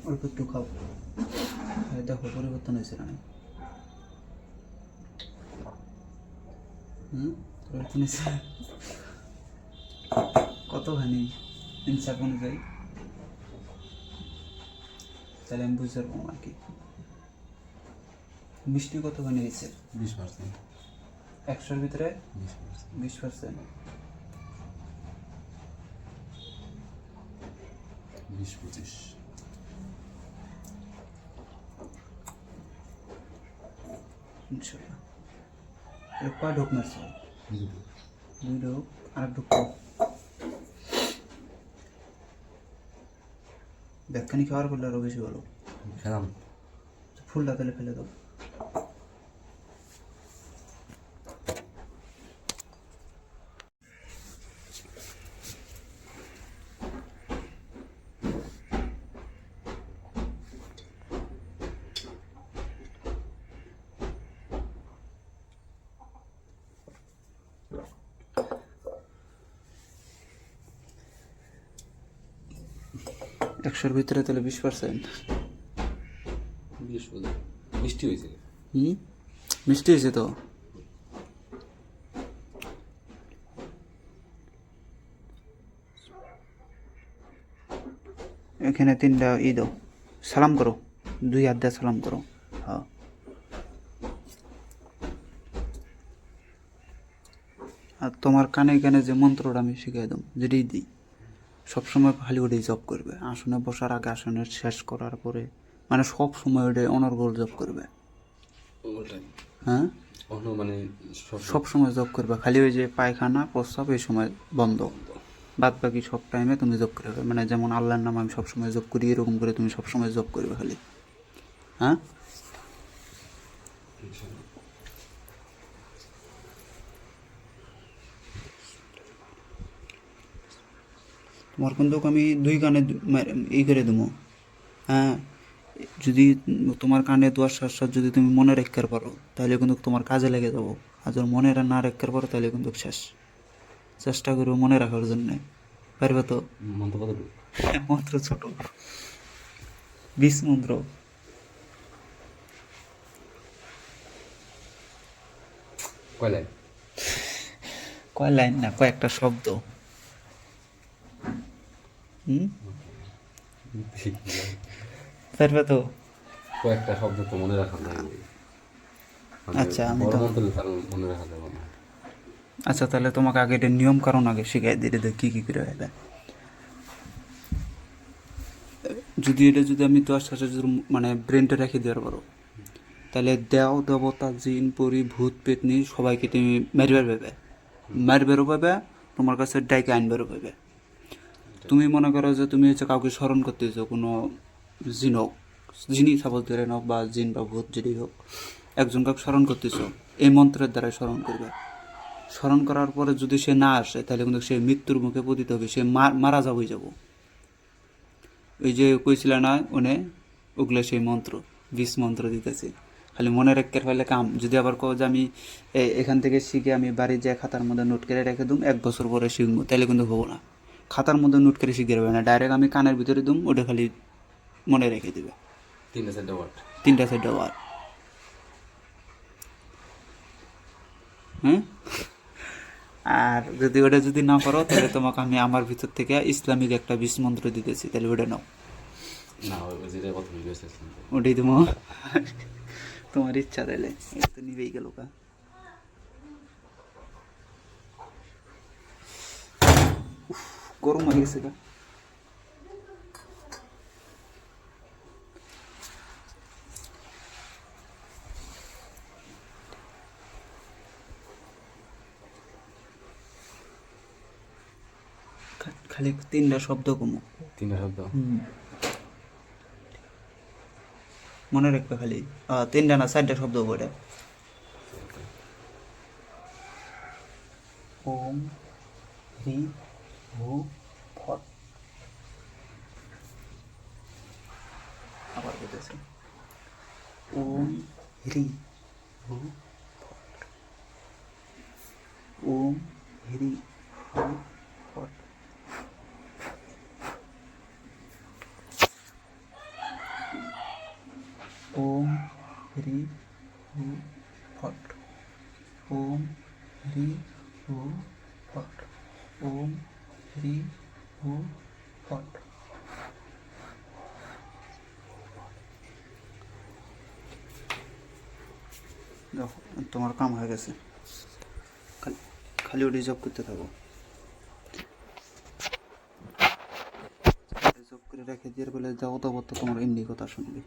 অল্প একটু খাও, দেখো পরিবর্তন হয়েছে না? পরিবর্তন হয়েছে কতখানি ইনসাফ অনুযায়ী, তাহলে আমি বুঝতে পারবো আর কি। মিষ্টি কতখানি হয়েছে? 20%। 100-র ভিতরে 20%। 20%। 20-25। ইনশাল্লাহ। কয় ঢোক মারছে? 2 ঢোক। আর ঢোক ব্যাখ্যানি খাওয়ার করলে আরও বেশি ভালো। খেলাম। ফুলটা তাহলে ফেলে দাও। একশোর ভিতরে তাহলে 20%। মিষ্টি হয়েছে। মিষ্টি হয়েছে তো। এখানে 3টা দাও, সালাম করো, 2 হাত দিয়ে সালাম করো। হ্যাঁ, আর তোমার কানে কানে যে মন্ত্রটা আমি শিখিয়ে দেবো, যেটাই দিই সবসময় খালি ওটাই জপ করবে। আসনে বসার আগে, আসনের শেষ করার পরে, মানে সব সময় ওটাই অনর্গল জপ করবে। হ্যাঁ, মানে সব সময় জব করবে। খালি ওই যে পায়খানা প্রস্রাব এই সময় বন্ধ, বাদ বাকি সব টাইমে তুমি জব করবে। মানে যেমন আল্লাহর নাম আমি সবসময় জব করি, এরকম করে তুমি সবসময় জব করবে খালি। হ্যাঁ, তোমার কিন্তু আমি 2 কানে ই করে দেবো। হ্যাঁ, যদি তোমার কানে দোয়ার শ্বাস যদি তুমি মনে রাখতে পারো তাহলে কিন্তু তোমার কাজে লেগে যাবো। আর যদি মনে না রাখতে পারো তাহলে কিন্তু শেষ। চেষ্টা করবো মনে রাখার জন্য, পারবে তো? মন্ত্র ছোট, 20 মন্ত্র। কয় লাইন না, কয়েকটা শব্দ। পারবে তো? কয়েকটা শব্দ তো মনে রাখা যায়। আচ্ছা, আমি তো মনে রাখা যাবে না। আচ্ছা, তাহলে তোমাকে আগে এটা নিয়ম কারণ আগে শিখাই দিই, এটা কী কী করে হয়। যদি এটা যদি আমি তো আস্তে আস্তে যদি মানে ব্রেনটা রেখে দেওয়ার পারো, তাহলে দেও দেবতা জিন পরি ভূত পেতনি সবাইকে তুমি মারবার পাবে, মারবারও পাবে, তোমার কাছে ডাইকে আনবারও পাবে। তুমি মনে করো যে তুমি হচ্ছে কাউকে স্মরণ করতেছো, কোনো জিন হোক, জিনই সাপোজ ধরে নাও, বা জিন বা ভূত যেটি হোক, একজন কাউকে স্মরণ করতেছো, এই মন্ত্রের দ্বারা স্মরণ করবে। স্মরণ করার পরে যদি সে না আসে তাহলে কিন্তু সে মৃত্যুর মুখে পতিত হবে, সে মারা যাবই যাব। ওই যে কইছিল না ওনে, ওগুলো সেই মন্ত্র, 20 মন্ত্র দিতেছে। খালি মনে রাখতে পারলে কাম। যদি আবার কো যে আমি এখান থেকে শিখে আমি বাড়ি যেয়ে খাতার মধ্যে নোট করে রেখে দুম, 1 বছর পরে শিখবো, তাহলে কিন্তু হবো না। খাতার মধ্যে নোট করে শিখে যাবে না, ডাইরেক্ট আমি কানের ভিতরে দুম, ওটা খালি মনে রেখে দেবে। 3-4টা ওয়ার্ড। 3-4টা ওয়ার্ড। হ্যাঁ, আর যদি ওটা যদি না পারো তাহলে তোমাকে আমি আমার ভিতর থেকে ইসলামিক একটা 20 মন্ত্র দিতেছি, তাহলে ওটা নাও। না, যেটা কথা বলতে ওটাই তোমার তোমার ইচ্ছা, তাহলে তো নিবেই গেল কা। গরম হয়ে গেছে গা। খালি 3টা শব্দ কমো। 3টা শব্দ মনে রাখবে খালি। 3টা না 4টা শব্দ বলে। ওম হ্রি ভূ ফট। আবার বলতেছে ওম হ্রি ভূ ফট, ওম হ্রি ভূ ফট। ওম হ্রি হু ফট, ওম হ্রি হু ফট। দেখো তোমার কাম হয়ে গেছে, খালি খালি ওটি জব করতে থাকো। জব করে রেখে দিয়ে বলে যাও তো তোমার এমনি কথা শুনবি।